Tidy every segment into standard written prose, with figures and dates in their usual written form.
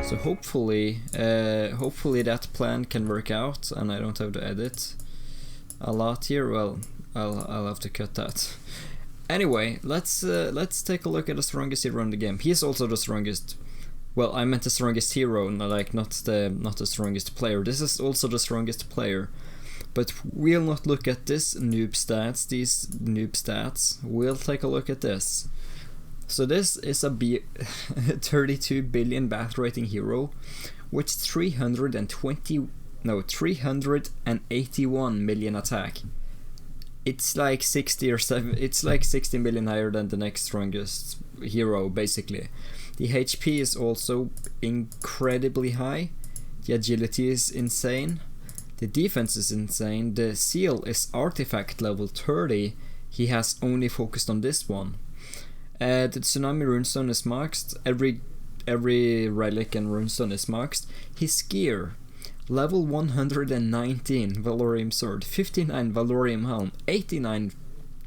So hopefully that plan can work out, and I don't have to edit a lot here. Well, I'll have to cut that. Anyway, let's take a look at the strongest hero in the game. He is also the strongest. Well, I meant the strongest hero, not the strongest player. This is also the strongest player. But we'll not look at these noob stats. We'll take a look at this. So this is a 32 billion battle rating hero with 381 million attack. It's like 60 million higher than the next strongest hero, basically. The HP is also incredibly high. The agility is insane. The defense is insane. The seal is artifact level 30. He has only focused on this one. The Tsunami Runestone is maxed. Every relic and runestone is maxed. His gear, level 119 Valorium Sword, 59 Valorium Helm, 89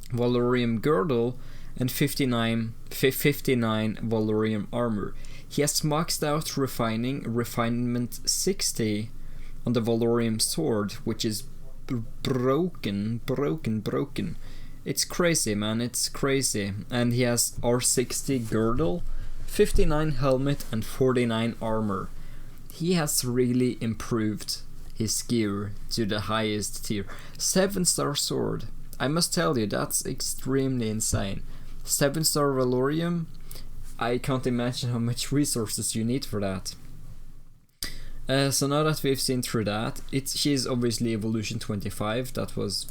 Valorium Girdle, and 59 Valorium Armor. He has maxed out refinement 60 on the Valorium Sword, which is broken. It's crazy, man, it's crazy. And he has R60 Girdle, 59 Helmet, and 49 Armor. He has really improved his gear to the highest tier. 7-star sword. I must tell you, that's extremely insane. 7-star Valorium. I can't imagine how much resources you need for that. So now that we've seen through that, she's obviously evolution 25. That was,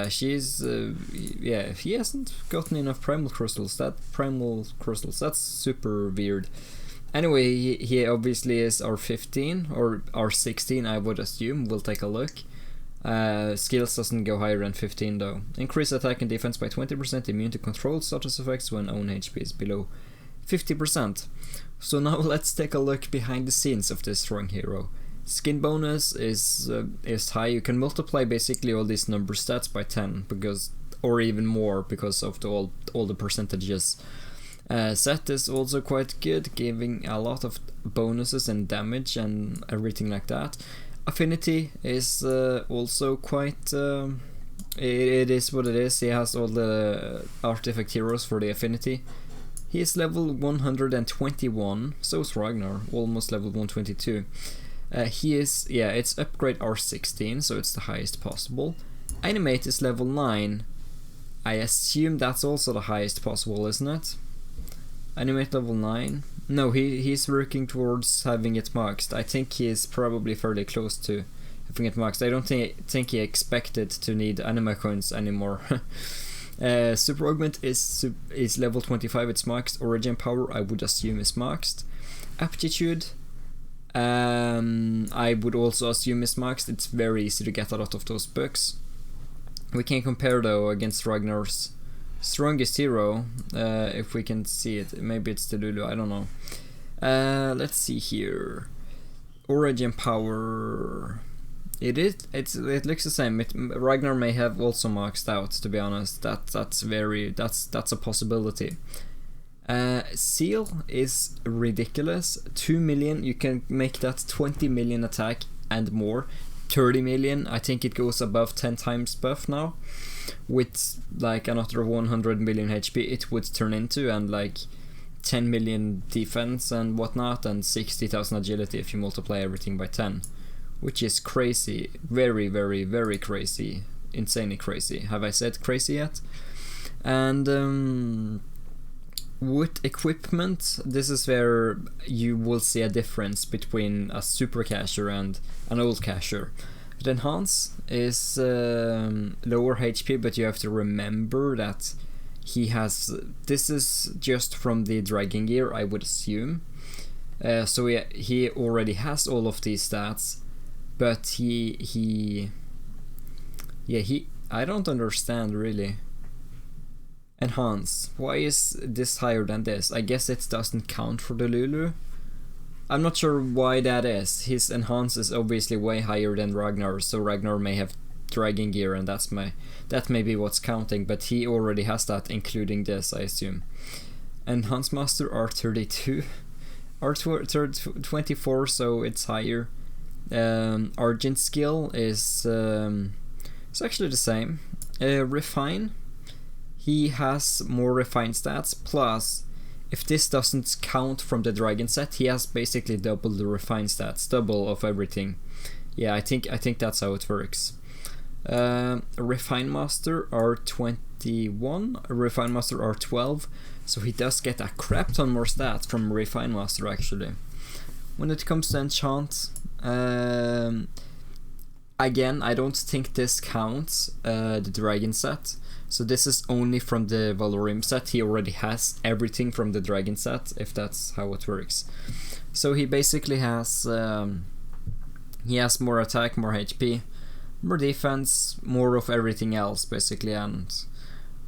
she's he hasn't gotten enough primal crystals. That's super weird. Anyway, he obviously is R15 or R16, I would assume. We'll take a look. Skills doesn't go higher than 15 though. Increase attack and defense by 20%, immune to controlled status effects when own HP is below 50%. So now let's take a look behind the scenes of this strong hero. Skin bonus is high. You can multiply basically all these number stats by 10 or even more because of all the percentages. Set is also quite good, giving a lot of bonuses and damage and everything like that. Affinity is also quite... it is what it is. He has all the artifact heroes for the affinity. He is level 121, so is Ragnar, almost level 122. He is, it's upgrade R16, so it's the highest possible. Animate is level 9. I assume that's also the highest possible, isn't it? Animate level 9. No, he's working towards having it maxed. I think he is probably fairly close to having it maxed. I don't think he expected to need anima coins anymore. Super Augment is level 25, it's maxed. Origin Power, I would assume, is maxed. Aptitude, I would also assume is maxed. It's very easy to get a lot of those books. We can compare though against Ragnar's strongest hero, if we can see it. Maybe it's the Lulu, I don't know. Let's see here. Origin Power. It looks the same. Ragnar may have also maxed out, to be honest. That's a possibility. Seal is ridiculous. 2 million, you can make that 20 million attack and more. 30 million, I think it goes above 10 times buff now. With like another 100 million HP it would turn into, and like 10 million defense and whatnot, and 60,000 agility if you multiply everything by 10. Which is crazy. Very, very, very crazy. Insanely crazy. Have I said crazy yet? And with equipment, this is where you will see a difference between a super cacher and an old cacher. The Enhance is lower HP, but you have to remember that he has... This is just from the Dragon Gear, I would assume. So he already has all of these stats. But I don't understand really. Enhance. Why is this higher than this? I guess it doesn't count for the Lulu. I'm not sure why that is. His Enhance is obviously way higher than Ragnar, so Ragnar may have Dragon Gear and that may be what's counting, but he already has that, including this, I assume. Enhance Master R32. R24, so it's higher. Argent skill is it's actually the same. Refine, he has more refine stats, plus if this doesn't count from the dragon set, he has basically double the refine stats, double of everything. Yeah, I think that's how it works. Refine Master R21, Refine Master R12, so he does get a crap ton more stats from Refine Master actually. When it comes to enchant, again, I don't think this counts the dragon set, so this is only from the Valorim set. He already has everything from the dragon set, if that's how it works. So he basically has more attack, more HP, more defense, more of everything else basically, and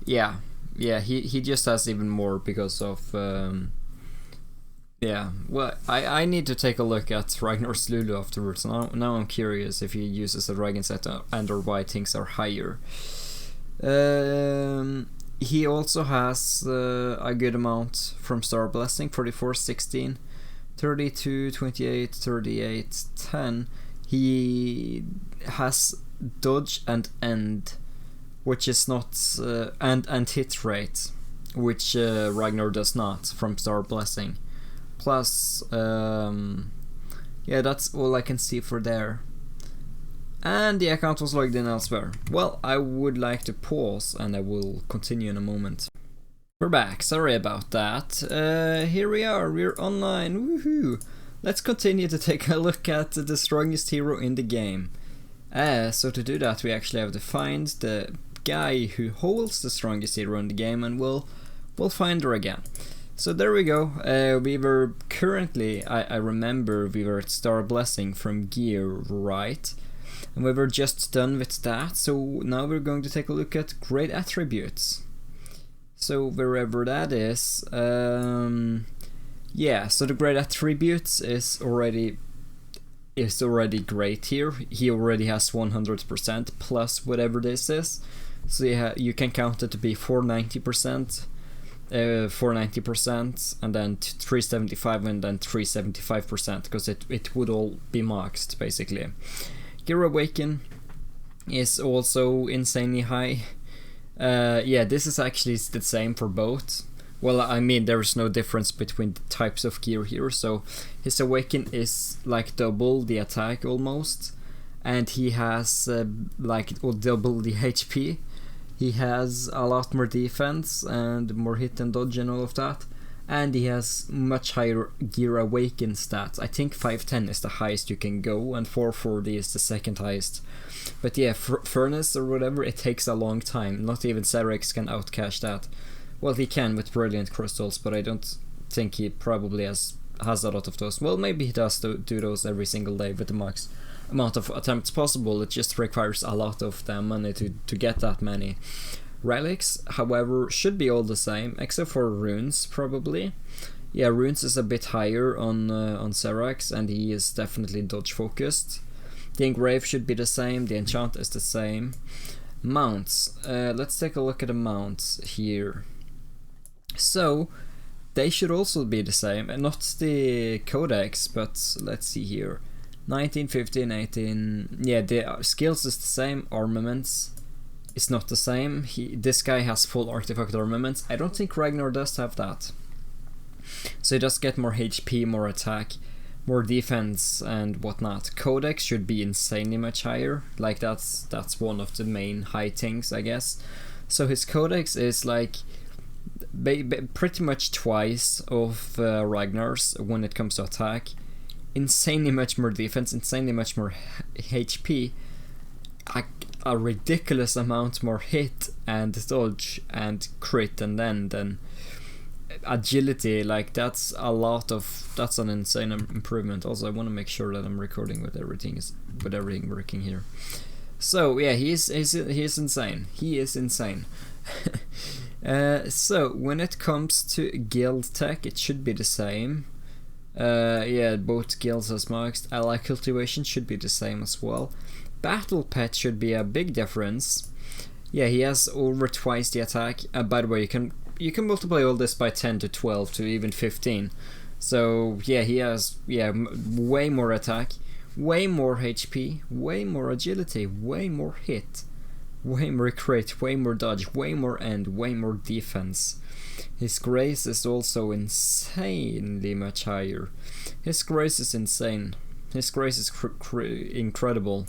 yeah, he just has even more because of yeah, well, I need to take a look at Ragnar's Lulu afterwards. Now I'm curious if he uses a dragon set and or why things are higher. He also has a good amount from Star Blessing, 44, 16, 32, 28, 38, 10. He has dodge and end, which is not and hit rate, which Ragnar does not from Star Blessing. Plus, yeah, that's all I can see for there. And the account was logged in elsewhere. Well, I would like to pause and I will continue in a moment. We're back, sorry about that. Here we are, we're online, woohoo! Let's continue to take a look at the strongest hero in the game. So to do that we actually have to find the guy who holds the strongest hero in the game, and we'll find her again. So there we go, we were currently, I remember we were at Star Blessing from Gear, right? And we were just done with that, so now we're going to take a look at Great Attributes. So wherever that is, yeah, so the Great Attributes is already great here. He already has 100% plus whatever this is. So you can count it to be 490%. 490% and then 375 and then 375% because it would all be maxed basically. Gear Awaken is also insanely high. Yeah, this is actually the same for both. Well, I mean, there is no difference between the types of gear here, so his Awaken is like double the attack almost, and he has like double the HP. He has a lot more defense and more hit and dodge and all of that. And he has much higher Gear Awaken stats. I think 510 is the highest you can go and 440 is the second highest. But yeah, Furnace or whatever, it takes a long time. Not even Cerex can outcash that. Well, he can with Brilliant Crystals, but I don't think he probably has a lot of those. Well, maybe he does do those every single day with the max amount of attempts possible. It just requires a lot of them money to get that many. Relics, however, should be all the same except for runes probably. Yeah, runes is a bit higher on Cerex, and he is definitely dodge focused. The engrave should be the same, the enchant is the same. Mounts, let's take a look at the mounts here. So they should also be the same, and not the codex, but let's see here. 19, 15, 18, yeah, the skills is the same, armaments is not the same. This guy has full artifact armaments. I don't think Ragnar does have that. So he does get more HP, more attack, more defense and whatnot. Codex should be insanely much higher, like that's one of the main high things, I guess. So his codex is like pretty much twice of Ragnar's when it comes to attack. Insanely much more defense, insanely much more HP, a ridiculous amount more hit and dodge and crit, and then agility. Like that's an insane improvement. Also, I want to make sure that I'm recording with everything working here. So yeah, he is insane. He is insane. So when it comes to guild tech, it should be the same. Yeah, both guilds has maxed. Ally cultivation should be the same as well. Battle pet should be a big difference. Yeah, he has over twice the attack. By the way, you can multiply all this by 10 to 12 to even 15. So yeah, he has way more attack, way more HP, way more agility, way more hit, way more crit, way more dodge, way more end, way more defense. His grace is also insanely much higher. His grace is insane. His grace is incredible.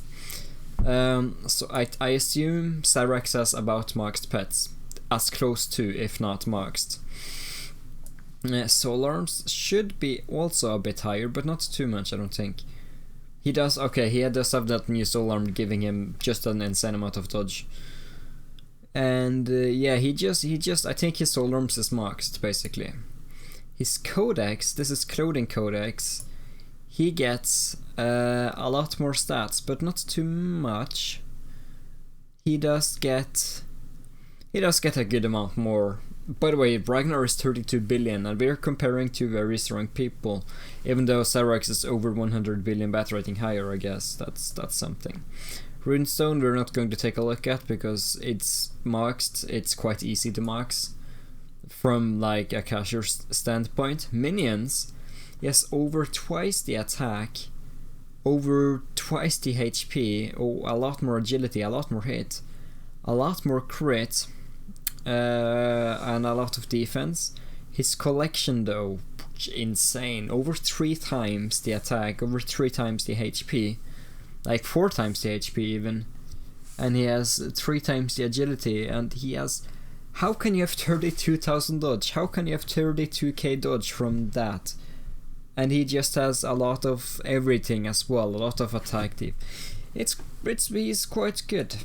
So I assume Cyrax has about maxed pets, as close to, if not maxed. Soul Arms should be also a bit higher, but not too much, I don't think. He does have that new Soul Arm giving him just an insane amount of dodge. And he just I think his Soul Arms is maxed, basically. His Codex, this is Clothing Codex, he gets a lot more stats, but not too much. He does get a good amount more. By the way, Ragnar is 32 billion, and we're comparing two very strong people. Even though Cyrax is over 100 billion bat rating higher, I guess that's something. Runestone we're not going to take a look at because it's maxed. It's quite easy to max from like a cashier standpoint. Minions, yes, over twice the attack, over twice the HP, a lot more agility, a lot more hit, a lot more crit, and a lot of defense. His collection though, insane, over 3 times the attack, over 3 times the HP, like 4 times the HP even, and he has 3 times the agility, and he has, how can you have 32,000 dodge? How can you have 32k dodge from that? And he just has a lot of everything as well, a lot of attack deep. He's quite good.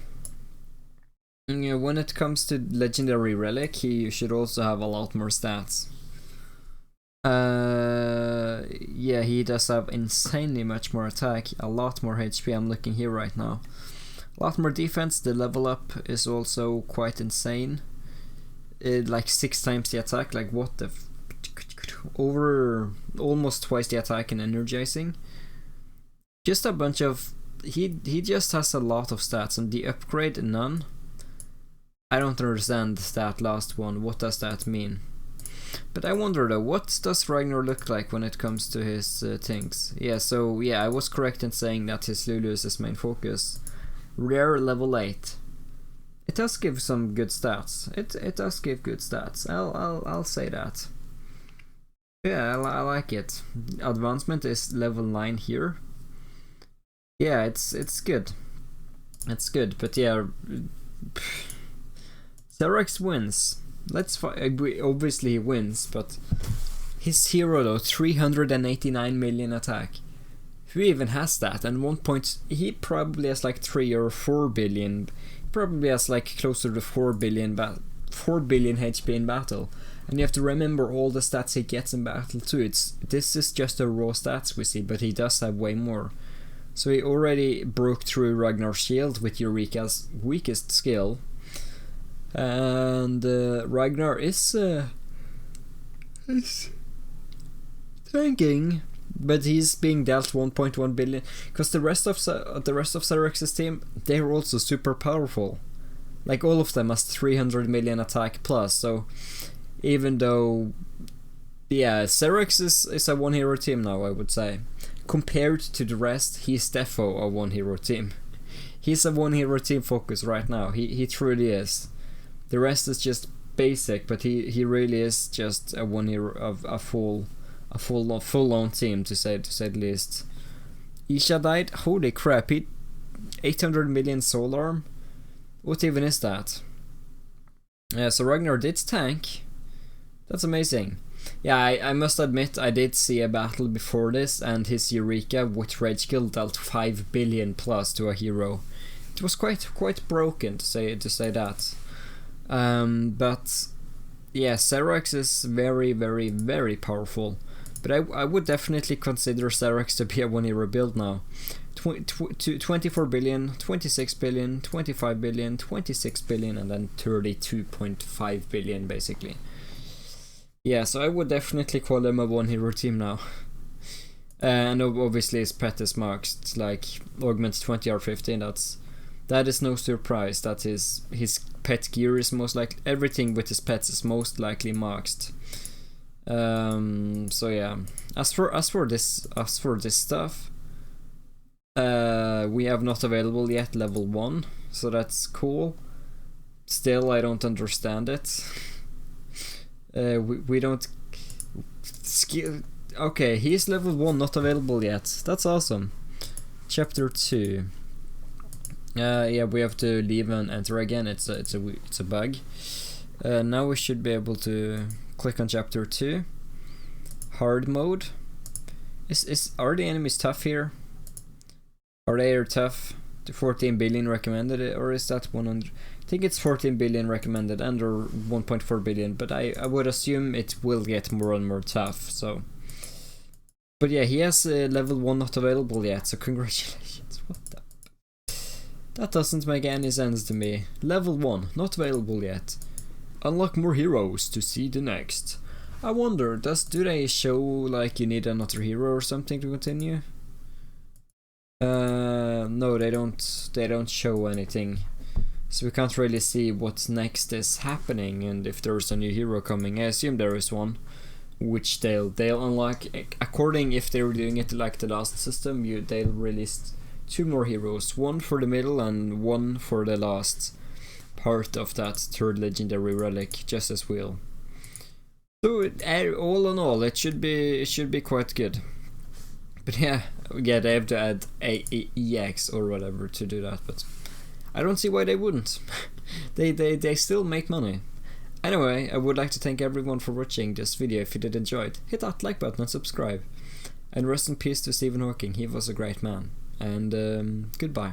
You know, when it comes to legendary relic, he should also have a lot more stats. Yeah, he does have insanely much more attack, a lot more HP. I'm looking here right now. A lot more defense. The level up is also quite insane. Like 6 times the attack. Like what the over almost twice the attack and energizing. Just a bunch of he just has a lot of stats, and the upgrade none. I don't understand that last one. What does that mean? But I wonder though, what does Ragnar look like when it comes to his things? Yeah, so yeah, I was correct in saying that his Lulu is his main focus. Rare level 8. It does give some good stats. It does give good stats. I'll say that. Yeah, I like it. Advancement is level 9 here. Yeah, it's good. It's good, but yeah, Cyrax wins. Obviously he wins, but his hero though, 389 million attack. Who even has that? And he probably has like 3 or 4 billion. Probably has like closer to 4 billion HP in battle. And you have to remember all the stats he gets in battle too. This is just the raw stats we see, but he does have way more. So he already broke through Ragnar's shield with Eureka's weakest skill. And Ragnar is tanking, but he's being dealt 1.1 billion because the rest of Cyrax's team, they're also super powerful. Like all of them has 300 million attack plus. So even though, yeah, Cyrax is a one hero team now, I would say. Compared to the rest, he's defo a one hero team. He's a one hero team focus right now. He truly is. The rest is just basic, but he really is just a one hero of a full on team to say the least. Isha died. Holy crap! 800 million soul arm. What even is that? Yeah, so Ragnar did tank. That's amazing. Yeah, I must admit I did see a battle before this, and his Eureka with Rage Kill dealt 5 billion plus to a hero. It was quite broken to say that. But yeah, Cyrax is very, very, very powerful. But I would definitely consider Cyrax to be a one hero build now. 24 billion, 26 billion, 25 billion, 26 billion, and then 32.5 billion basically. Yeah, so I would definitely call him a one hero team now. And obviously his pet is maxed, like augment 20 or 15, that is no surprise that his pet gear is most likely, everything with his pets is most likely maxed. So yeah, as for this stuff, we have not available yet level 1, so that's cool. Still, I don't understand it. We don't skill. Okay, he's level 1, not available yet. That's awesome. Chapter 2. Yeah, we have to leave and enter again. It's a bug. Now we should be able to click on chapter 2. Hard mode. Are the enemies tough here? Are they tough? The 14 billion recommended, or is that 100? I think it's 14 billion recommended under 1.4 billion, but I would assume it will get more and more tough. So, but yeah, he has level 1 not available yet. So congratulations. What the? That doesn't make any sense to me. Level 1 not available yet. Unlock more heroes to see the next. I wonder, do they show like you need another hero or something to continue? No, they don't show anything. So we can't really see what's next is happening and if there's a new hero coming. I assume there is one, which they'll unlock according if they were doing it like the last system. They'll release 2 more heroes, 1 for the middle and 1 for the last part of that 3rd legendary relic, just as wheel. So all in all, it should be quite good. But yeah, they have to add a EX or whatever to do that, but I don't see why they wouldn't. they still make money. Anyway, I would like to thank everyone for watching this video. If you did enjoy it, hit that like button and subscribe. And rest in peace to Stephen Hawking, he was a great man. And goodbye.